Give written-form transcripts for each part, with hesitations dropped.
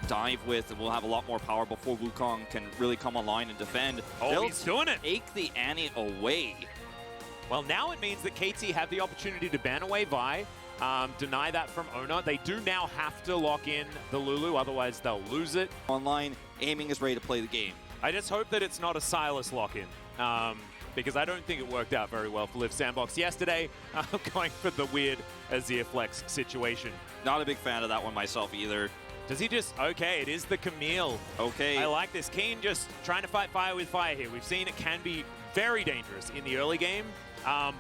dive with and will have a lot more power before Wukong can really come online and defend. Oh, he's doing it. Take the Annie away. Well, now it means that KT have the opportunity to ban away Vi, deny that from Oner. They do now have to lock in the Lulu, otherwise they'll lose it. Online, aiming is ready to play the game. I just hope that it's not a Silas lock-in, because I don't think it worked out very well for Liv Sandbox yesterday, going for the weird Azir Flex situation. Not a big fan of that one myself either. Does he just, okay, it is the Camille. Okay. I like this. Keen just trying to fight fire with fire here. We've seen it can be very dangerous in the early game.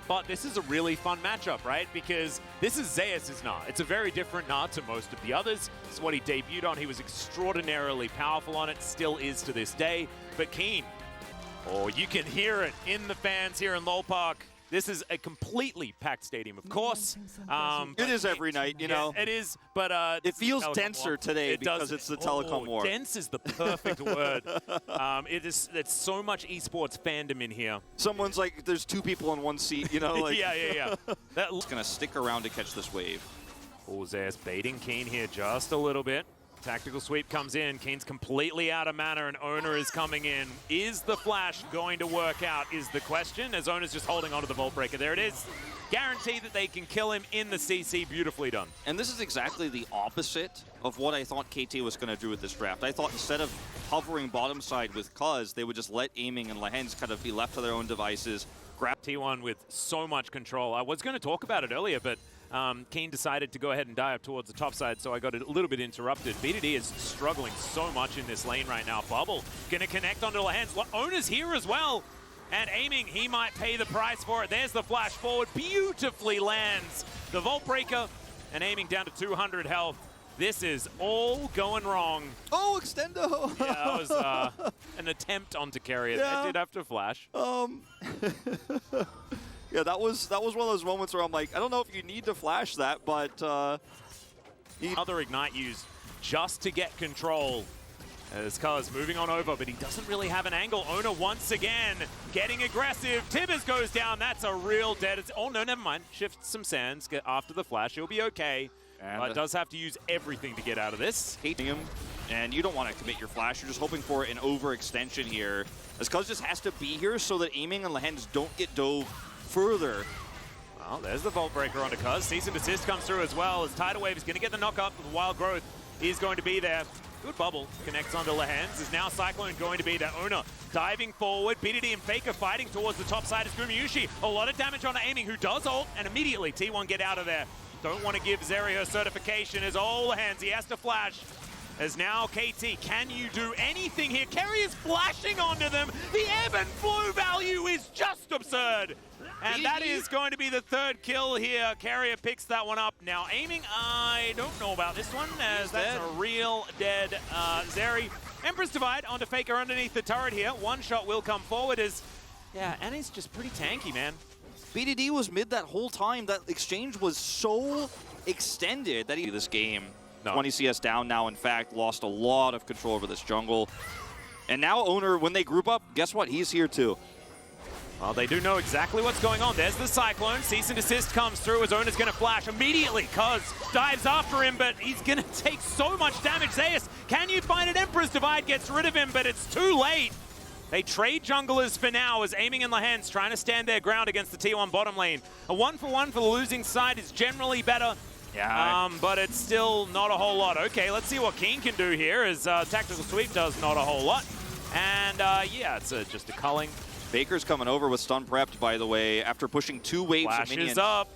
But this is a really fun matchup, right? Because this is Zeus' Gnar. It's a very different Gnar to most of the others. This is what he debuted on. He was extraordinarily powerful on it, still is to this day. But Keen, oh, you can hear it in the fans here in Lowell Park. This is a completely packed stadium, of course. It is every night, you know. It is, but it feels denser today because it's the telecom war. Dense is the perfect word. It's so much esports fandom in here. Someone's like, there's two people in one seat, you know? Like yeah. That's gonna stick around to catch this wave. Oh, Zeus baiting Keen here just a little bit. Tactical sweep comes in. Keen's completely out of mana, and Oner is coming in. Is the flash going to work out is the question, as Oner's just holding onto the Vault Breaker. There it is. Guarantee that they can kill him in the CC. Beautifully done. And this is exactly the opposite of what I thought KT was going to do with this draft. I thought instead of hovering bottom side with Cuz, they would just let Aiming and Lehens kind of be left to their own devices. Grab T1 with so much control. I was going to talk about it earlier, but Keen decided to go ahead and dive towards the top side, so I got a little bit interrupted. BDD is struggling so much in this lane right now. Bubble going to connect onto Lehens. Oner's here as well. And Aiming, he might pay the price for it. There's the flash forward. Beautifully lands the Vault Breaker, and Aiming down to 200 health. This is all going wrong. Oh, Extendo! Yeah, that was an attempt on to carry it. Yeah. It did have to flash. Yeah, that was one of those moments where I'm like, I don't know if you need to flash that, but Other Ignite used just to get control. As Cuz moving on over, but he doesn't really have an angle. Oner once again getting aggressive. Tibbers goes down. That's a real dead. Oh, no, never mind. Shift some sands. Get after the flash. He'll be okay. But does have to use everything to get out of this. Hating him, and you don't want to commit your flash. You're just hoping for an overextension here. As Cuz just has to be here so that Aiming and Lehens don't get dove further. Well, there's the Vault Breaker onto Cuz. Cease and desist comes through as well, as Tidal Wave is going to get the knock up. The Wild Growth is going to be there. Good bubble. Connects onto Lehens. Is now Cyclone going to be there. Oner diving forward. BDD and Faker fighting towards the top side of Gumayushi. A lot of damage on Aiming, who does ult, and immediately T1 get out of there. Don't want to give Zeri her certification as Lehens. He has to flash. As now KT, can you do anything here? Kerry is flashing onto them. The ebb and flow value is just absurd. And that is going to be the third kill here. Carrier picks that one up. Now Aiming, I don't know about this one, as that's a real dead Zeri. Empress Divide onto Faker underneath the turret here. One shot will come forward as, yeah, Annie's just pretty tanky, man. BDD was mid that whole time. That exchange was so extended that he this game. No. 20 CS down now, in fact, lost a lot of control over this jungle. And now Oner, when they group up, guess what? He's here too. Well, they do know exactly what's going on. There's the Cyclone. Cease and desist comes through as Oner's going to flash immediately. Cuz dives after him, but he's going to take so much damage. Zeus, can you find it? Emperor's Divide gets rid of him, but it's too late. They trade junglers for now as Aiming and Lehens trying to stand their ground against the T1 bottom lane. A 1-for-1 for the losing side is generally better. Yeah. But it's still not a whole lot. Okay, let's see what Keen can do here, as Tactical Sweep does not a whole lot. And yeah, it's just a culling. Baker's coming over with stun prepped, by the way, after pushing 2 waves of minions. Flashes up.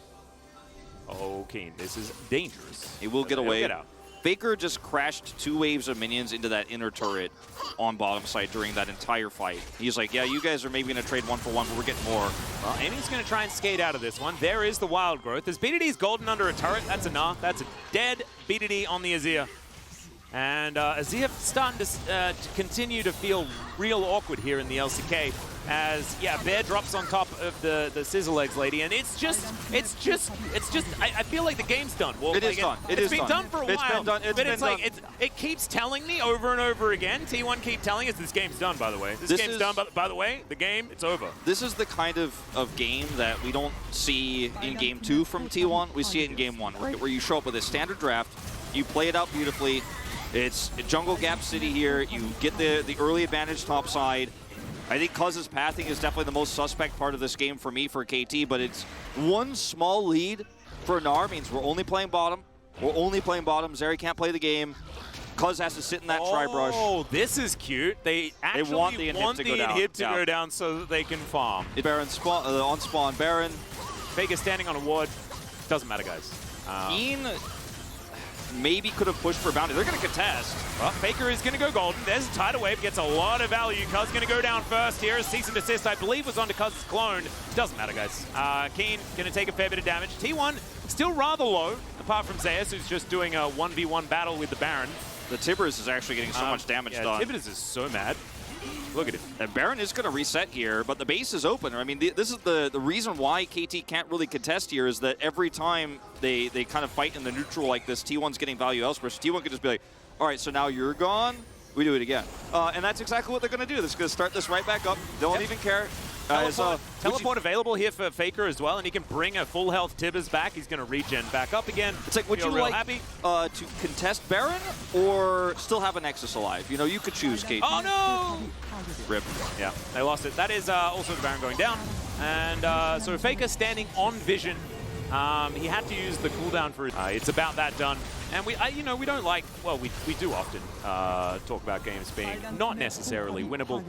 Oh, Keen, this is dangerous. He will get away. He'll get out. Baker just crashed 2 waves of minions into that inner turret on bottom side during that entire fight. He's like, yeah, you guys are maybe going to trade 1-for-1, but we're getting more. Well, Aiming's going to try and skate out of this one. There is the Wild Growth. There's BDD's golden under a turret. That's a Gnar. That's a dead BDD on the Azir. And Azir starting to continue to feel real awkward here in the LCK. As, yeah, Bear drops on top of the Scissor Legs lady, and it's just, I feel like the game's done. Well, it is done. It's been done for a while. It's been done. But it's like, it keeps telling me over and over again. T1 keep telling us this game's done, by the way. This game's done, by the way. The game, it's over. This is the kind of game that we don't see in Game 2 from T1. We see it in Game 1, right? Where you show up with a standard draft, you play it out beautifully, It's jungle gap city here. You get the early advantage top side. I think Cuz's pathing is definitely the most suspect part of this game for me, for KT, but it's one small lead for NAR means we're only playing bottom. We're only playing bottom. Zeri can't play the game. Cuz has to sit in that tri-brush. Oh, this is cute. They actually want the inhib to go down so that they can farm. Baron spawn, on spawn, Baron. Faker standing on a ward. Doesn't matter, guys. Keen maybe could have pushed for bounty. They're going to contest. Well, Faker is going to go golden. There's a tidal wave, gets a lot of value. Cuz going to go down first here. A cease and desist, I believe, was onto Cuz's clone. Doesn't matter, guys. Keen going to take a fair bit of damage. T1 still rather low, apart from Zeus, who's just doing a 1v1 battle with the Baron. The Tibbers is actually getting so much damage done. Tibbers is so mad. Look at it. And Baron is going to reset here, but the base is open. I mean, this is the reason why KT can't really contest here is that every time they kind of fight in the neutral like this, T1's getting value elsewhere. So T1 could just be like, all right, so now you're gone, we do it again. And that's exactly what they're going to do. They're going to start this right back up. Don't even care. Teleport available here for Faker as well, and he can bring a full health Tibbers back. He's going to regen back up again. It's like, would you like to contest Baron or still have a Nexus alive? You know, you could choose, KT. Oh, no! Rip. Yeah, they lost it. That is also the Baron going down. And so Faker standing on Vision. He had to use the cooldown for it. It's about that done. And we don't like, well, we do often talk about games being not necessarily winnable.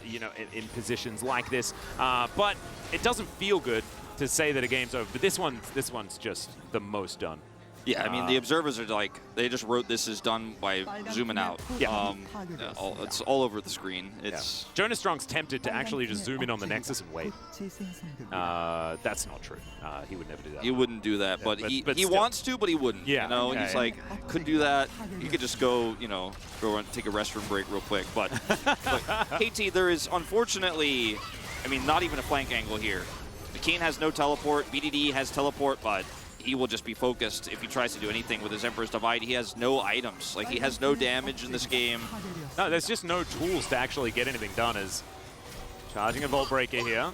You know, in positions like this, but it doesn't feel good to say that a game's over. But this one's just the most done. Yeah, I mean, the observers are like, they just wrote this is done by zooming out. Yeah. It's all over the screen. It's Jonas Strong's tempted to actually just zoom in on the Nexus and wait. That's not true. He would never do that. He wouldn't do that, but he wants to, but he wouldn't. Yeah. You know, he's like, I could do that. He could just go, you know, go and take a restroom break real quick. But KT, there is unfortunately, I mean, not even a flank angle here. The Kane has no teleport. BDD has teleport, but he will just be focused if he tries to do anything with his Emperor's Divide. He has no items. Like, he has no damage in this game. No, there's just no tools to actually get anything done. As charging a Vault Breaker here.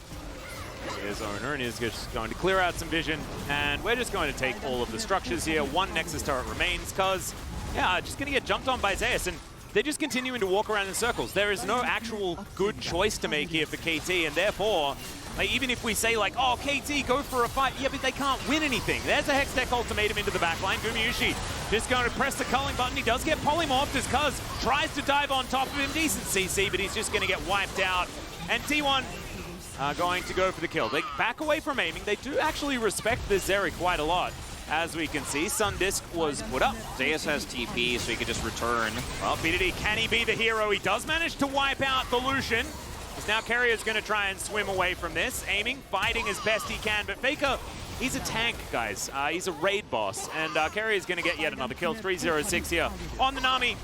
Here's Owner, and he's just going to clear out some vision. And we're just going to take all of the structures here. One Nexus turret remains, because, yeah, just going to get jumped on by Zeus. And they're just continuing to walk around in circles. There is no actual good choice to make here for KT, and therefore, like, even if we say, like, oh, KT, go for a fight, yeah, but they can't win anything. There's a Hextech ultimatum into the backline. Gumayushi just going to press the culling button. He does get polymorphed as Cuz tries to dive on top of him. Decent CC, but he's just going to get wiped out. And T1 are going to go for the kill. They back away from aiming. They do actually respect this Zeri quite a lot. As we can see, Sundisk was put up. Zeus has TP, so he can just return. Well, BDD, can he be the hero? He does manage to wipe out the Lucian. Now Carrier's going to try and swim away from this, aiming, fighting as best he can, but Faker, he's a tank, guys. He's a raid boss, and Carrier's going to get yet another kill, 306 here on the Nami,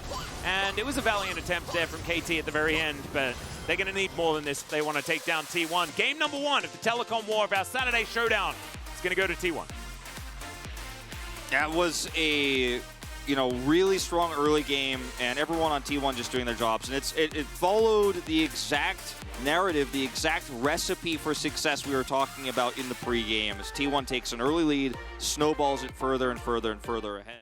and it was a valiant attempt there from KT at the very end, but they're going to need more than this if they want to take down T1. Game number 1 of the Telecom War of our Saturday Showdown is going to go to T1. That was a, you know, really strong early game, and everyone on T1 just doing their jobs. And it followed the exact narrative, the exact recipe for success we were talking about in the pregame. As T1 takes an early lead, snowballs it further and further and further ahead.